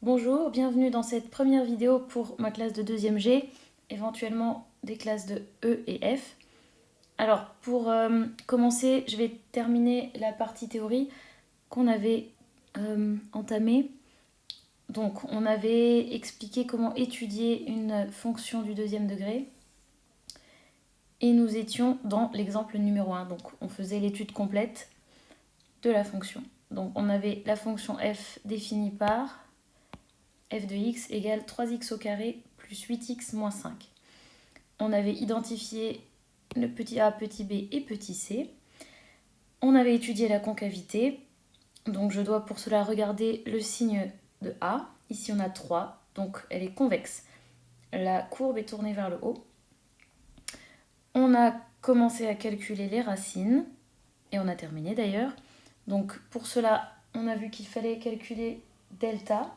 Bonjour, bienvenue dans cette première vidéo pour ma classe de 2e G, éventuellement des classes de E et F. Alors pour commencer, je vais terminer la partie théorie qu'on avait entamée. Donc on avait expliqué comment étudier une fonction du 2e degré. Et nous étions dans l'exemple numéro 1, donc on faisait l'étude complète de la fonction. Donc on avait la fonction f définie par f de x égale 3x au carré plus 8x moins 5. On avait identifié le petit a, petit b et petit c. On avait étudié la concavité. Donc je dois pour cela regarder le signe de a. Ici on a 3, donc elle est convexe. La courbe est tournée vers le haut. On a commencé à calculer les racines. Et on a terminé d'ailleurs. Donc pour cela, on a vu qu'il fallait calculer delta.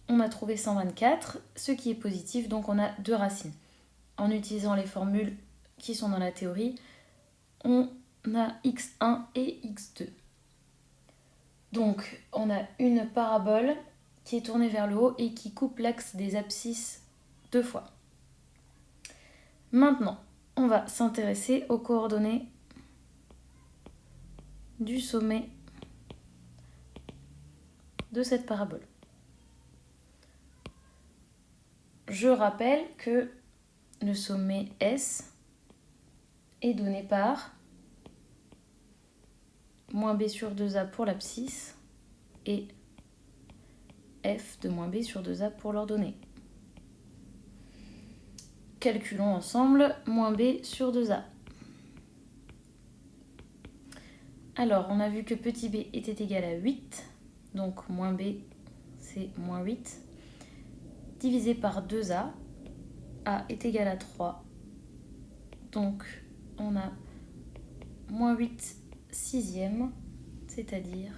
On a trouvé 124, ce qui est positif, donc on a 2 racines. En utilisant les formules qui sont dans la théorie, on a x1 et x2. Donc on a une parabole qui est tournée vers le haut et qui coupe l'axe des abscisses 2 fois. Maintenant, on va s'intéresser aux coordonnées du sommet de cette parabole. Je rappelle que le sommet S est donné par moins b sur 2a pour l'abscisse et f de moins b sur 2a pour l'ordonnée. Calculons ensemble moins b sur 2a. Alors, on a vu que petit b était égal à 8, donc moins b c'est moins 8, divisé par 2a, a est égal à 3, donc on a moins 8 sixièmes, c'est-à-dire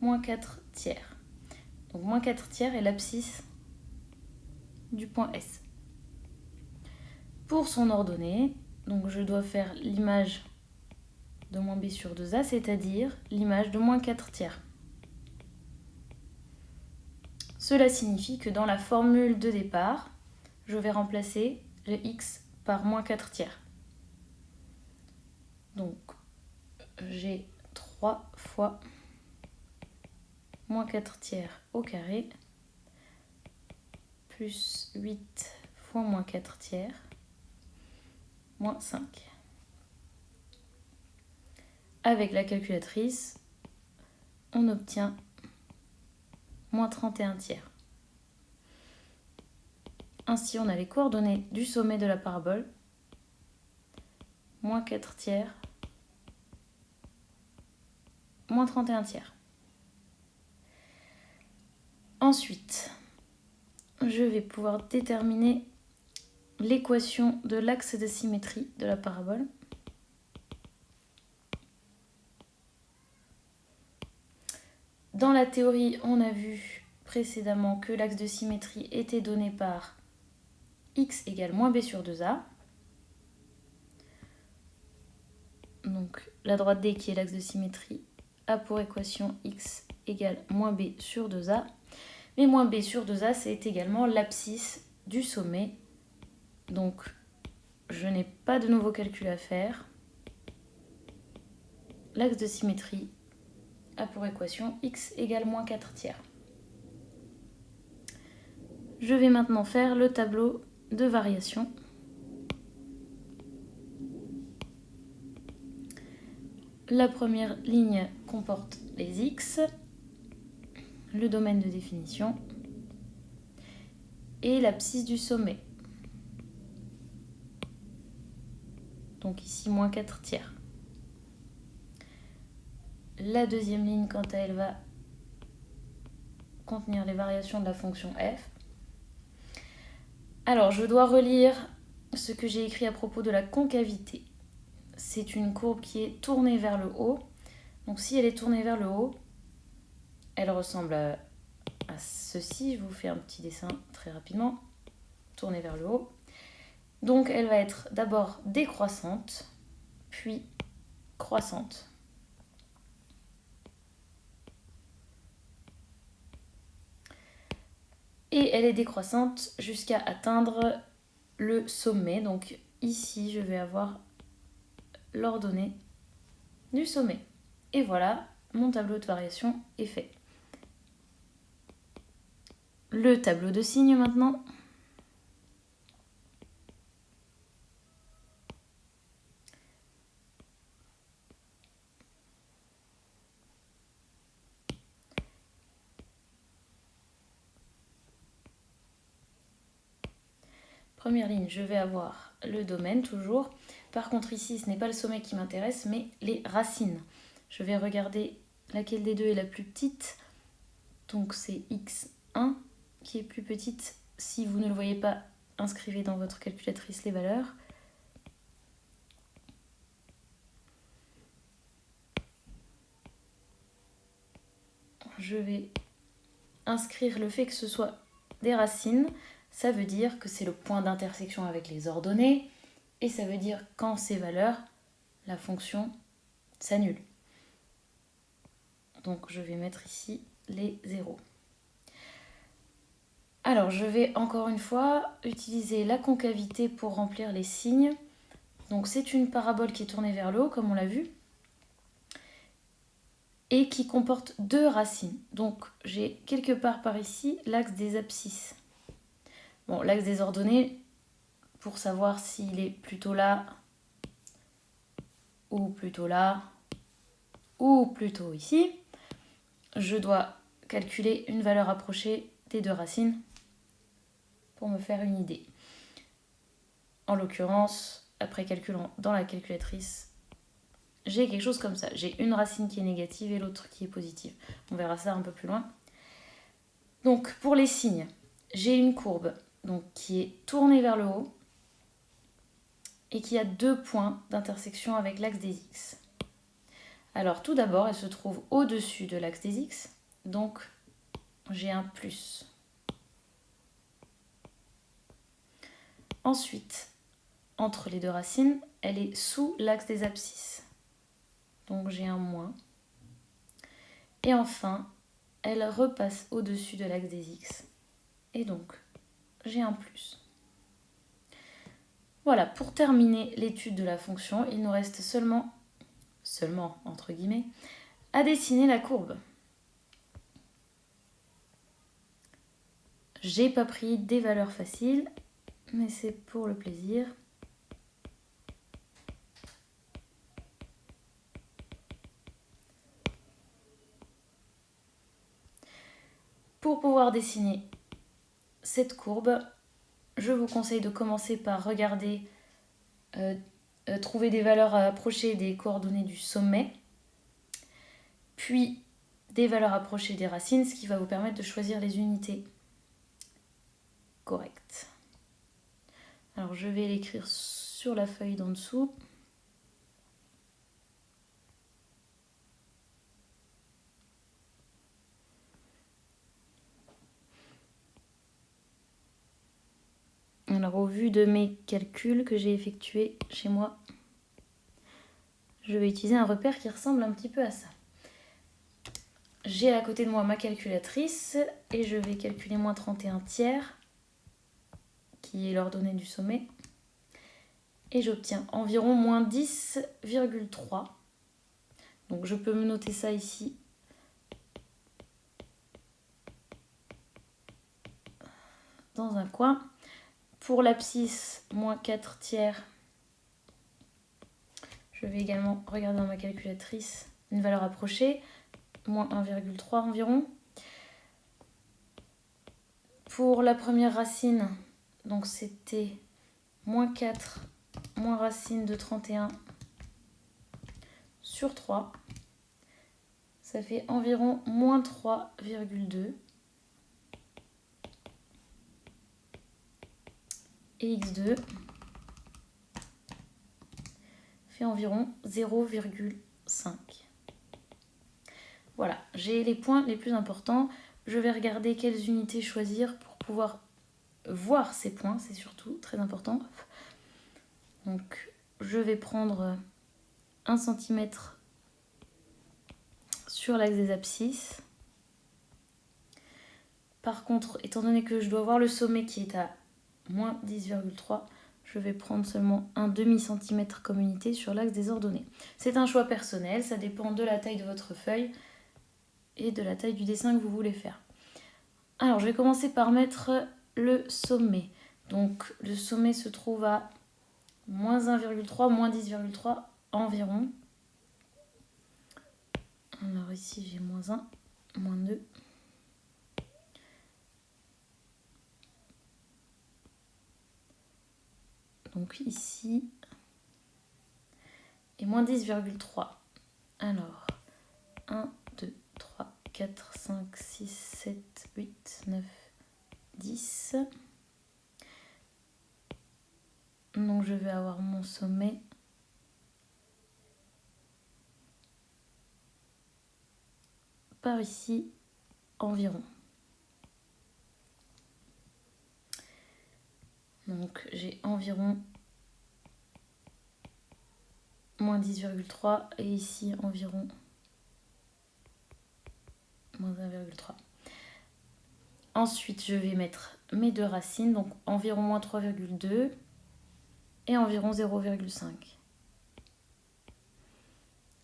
moins 4 tiers. Donc moins 4 tiers est l'abscisse du point S. Pour son ordonnée, donc je dois faire l'image de moins b sur 2a, c'est-à-dire l'image de moins 4 tiers. Cela signifie que dans la formule de départ, je vais remplacer le x par moins 4 tiers. Donc j'ai 3 fois moins 4 tiers au carré plus 8 fois moins 4 tiers moins 5. Avec la calculatrice, on obtient moins 31 tiers. Ainsi, on a les coordonnées du sommet de la parabole, moins 4 tiers, moins 31 tiers. Ensuite, je vais pouvoir déterminer l'équation de l'axe de symétrie de la parabole. Dans la théorie, on a vu précédemment que l'axe de symétrie était donné par x égale moins b sur 2a. Donc la droite D qui est l'axe de symétrie a pour équation x égale moins b sur 2a. Mais moins b sur 2a, c'est également l'abscisse du sommet. Donc je n'ai pas de nouveau calcul à faire. L'axe de symétrie a pour équation x égale moins 4 tiers. Je vais maintenant faire le tableau de variation. La première ligne comporte les x, le domaine de définition et l'abscisse du sommet. Donc ici, moins 4 tiers. La deuxième ligne, quant à elle, va contenir les variations de la fonction f. Alors, je dois relire ce que j'ai écrit à propos de la concavité. C'est une courbe qui est tournée vers le haut. Donc si elle est tournée vers le haut, elle ressemble à ceci. Je vous fais un petit dessin très rapidement. Tournée vers le haut. Donc elle va être d'abord décroissante, puis croissante. Et elle est décroissante jusqu'à atteindre le sommet. Donc ici, je vais avoir l'ordonnée du sommet. Et voilà, mon tableau de variation est fait. Le tableau de signes maintenant. Première ligne, je vais avoir le domaine toujours. Par contre ici, ce n'est pas le sommet qui m'intéresse, mais les racines. Je vais regarder laquelle des deux est la plus petite. Donc c'est x1 qui est plus petite. Si vous ne le voyez pas, inscrivez dans votre calculatrice les valeurs. Je vais inscrire le fait que ce soit des racines. Ça veut dire que c'est le point d'intersection avec les ordonnées. Et ça veut dire qu'en ces valeurs, la fonction s'annule. Donc je vais mettre ici les zéros. Alors je vais encore une fois utiliser la concavité pour remplir les signes. Donc c'est une parabole qui est tournée vers le haut comme on l'a vu. Et qui comporte deux racines. Donc j'ai quelque part par ici l'axe des abscisses. Bon, l'axe des ordonnées, pour savoir s'il est plutôt là, ou plutôt là, ou plutôt ici, je dois calculer une valeur approchée des deux racines pour me faire une idée. En l'occurrence, après calculant dans la calculatrice, j'ai quelque chose comme ça. J'ai une racine qui est négative et l'autre qui est positive. On verra ça un peu plus loin. Donc pour les signes, j'ai une courbe donc, qui est tournée vers le haut et qui a deux points d'intersection avec l'axe des x. Alors tout d'abord, elle se trouve au-dessus de l'axe des x, donc j'ai un plus. Ensuite, entre les deux racines, elle est sous l'axe des abscisses, donc j'ai un moins. Et enfin, elle repasse au-dessus de l'axe des x, et donc j'ai un plus. Voilà, pour terminer l'étude de la fonction, il nous reste seulement entre guillemets, à dessiner la courbe. J'ai pas pris des valeurs faciles, mais c'est pour le plaisir. Pour pouvoir dessiner cette courbe, je vous conseille de commencer par regarder, trouver des valeurs approchées des coordonnées du sommet, puis des valeurs approchées des racines, ce qui va vous permettre de choisir les unités correctes. Alors je vais l'écrire sur la feuille d'en dessous. Alors au vu de mes calculs que j'ai effectués chez moi, je vais utiliser un repère qui ressemble un petit peu à ça. J'ai à côté de moi ma calculatrice et je vais calculer moins 31 tiers, qui est l'ordonnée du sommet. Et j'obtiens environ moins 10,3. Donc je peux me noter ça ici. Dans un coin. Pour l'abscisse, moins 4 tiers. Je vais également regarder dans ma calculatrice une valeur approchée. Moins 1,3 environ. Pour la première racine, donc c'était moins 4, moins racine de 31 sur 3. Ça fait environ moins 3,2. Et x2 fait environ 0,5. Voilà, j'ai les points les plus importants. Je vais regarder quelles unités choisir pour pouvoir voir ces points, c'est surtout très important. Donc je vais prendre 1 cm sur l'axe des abscisses. Par contre, étant donné que je dois voir le sommet qui est à moins 10,3, je vais prendre seulement un demi-centimètre comme unité sur l'axe des ordonnées. C'est un choix personnel, ça dépend de la taille de votre feuille et de la taille du dessin que vous voulez faire. Alors, je vais commencer par mettre le sommet. Donc, le sommet se trouve à moins 1,3, moins 10,3 environ. Alors ici, j'ai moins 1, moins 2. Donc ici, et moins 10,3. Alors, 1, 2, 3, 4, 5, 6, 7, 8, 9, 10. Donc je vais avoir mon sommet par ici environ. Donc j'ai environ moins 10,3 et ici environ moins 1,3. Ensuite je vais mettre mes deux racines, donc environ moins 3,2 et environ 0,5.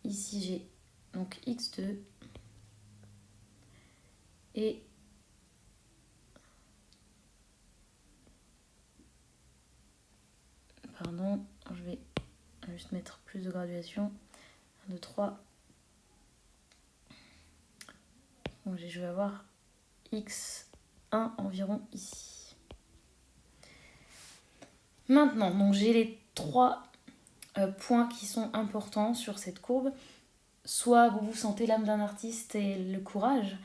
Ici j'ai donc x2 et pardon, je vais juste mettre plus de graduation. 1, 2, 3. Donc je vais avoir x1 environ ici. Maintenant, donc j'ai les 3 points qui sont importants sur cette courbe. Soit vous sentez l'âme d'un artiste et le courage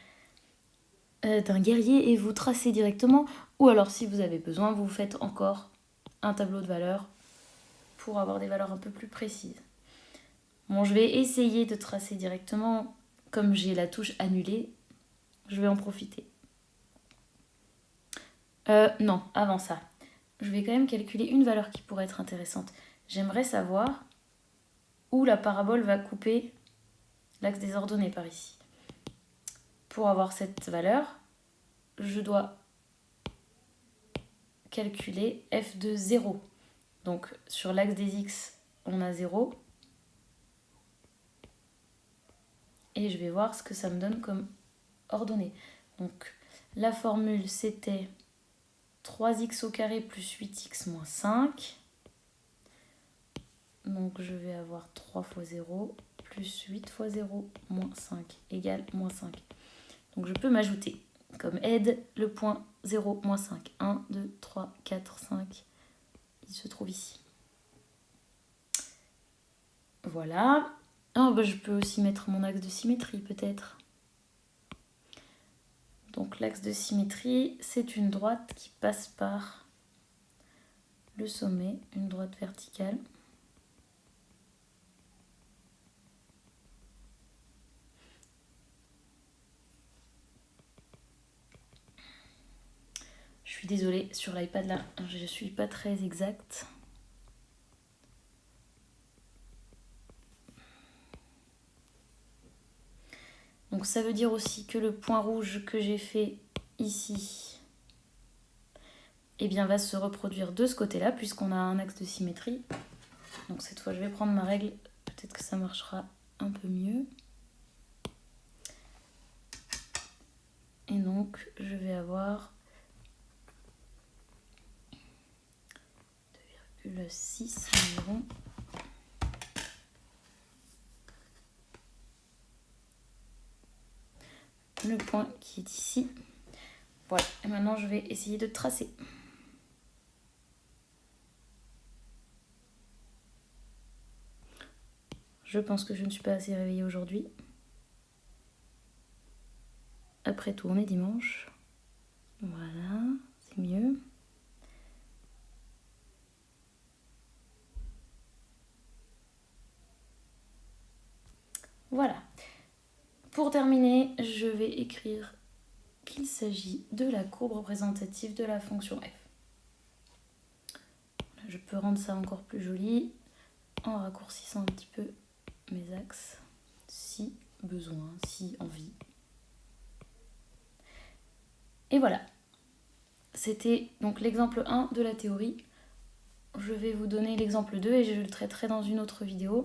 d'un guerrier et vous tracez directement, ou alors si vous avez besoin, vous faites encore un tableau de valeurs pour avoir des valeurs un peu plus précises. Bon, je vais essayer de tracer directement, comme j'ai la touche annulée, je vais en profiter. Non, avant ça, je vais quand même calculer une valeur qui pourrait être intéressante. J'aimerais savoir où la parabole va couper l'axe des ordonnées par ici. Pour avoir cette valeur, je dois calculer f de 0. Donc sur l'axe des x, on a 0. Et je vais voir ce que ça me donne comme ordonnée. Donc la formule c'était 3x au carré plus 8x moins 5. Donc je vais avoir 3 fois 0 plus 8 fois 0 moins 5 égale moins 5. Donc je peux m'ajouter comme aide le point 0, moins 5. 1, 2, 3, 4, 5. Il se trouve ici. Voilà. Oh, bah, je peux aussi mettre mon axe de symétrie peut-être. Donc l'axe de symétrie, c'est une droite qui passe par le sommet, une droite verticale. Je suis désolée, sur l'iPad là, je ne suis pas très exacte. Donc ça veut dire aussi que le point rouge que j'ai fait ici, eh bien, va se reproduire de ce côté-là, puisqu'on a un axe de symétrie. Donc cette fois, je vais prendre ma règle, peut-être que ça marchera un peu mieux. Et donc, je vais avoir 2,6 environ. Le point qui est ici. Voilà, et maintenant je vais essayer de tracer. Je pense que je ne suis pas assez réveillée aujourd'hui. Après tout, on est dimanche. Voilà, c'est mieux. Voilà. Pour terminer, je vais écrire qu'il s'agit de la courbe représentative de la fonction f. Je peux rendre ça encore plus joli en raccourcissant un petit peu mes axes, si besoin, si envie. Et voilà, c'était donc l'exemple 1 de la théorie. Je vais vous donner l'exemple 2 et je le traiterai dans une autre vidéo.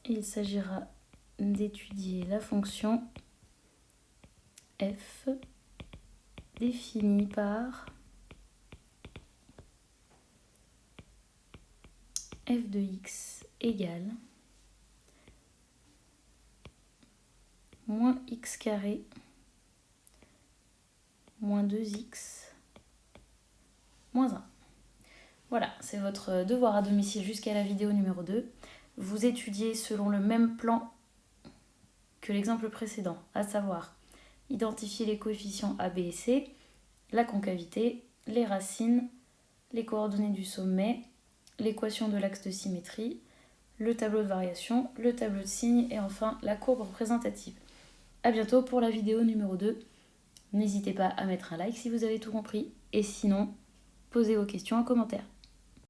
Il s'agira d'étudier la fonction f définie par f de x égale moins x carré moins 2x moins 1. Voilà, c'est votre devoir à domicile jusqu'à la vidéo numéro 2. Vous étudiez selon le même plan que l'exemple précédent, à savoir identifier les coefficients A, B et C, la concavité, les racines, les coordonnées du sommet, l'équation de l'axe de symétrie, le tableau de variation, le tableau de signes et enfin la courbe représentative. A bientôt pour la vidéo numéro 2. N'hésitez pas à mettre un like si vous avez tout compris et sinon, posez vos questions en commentaire.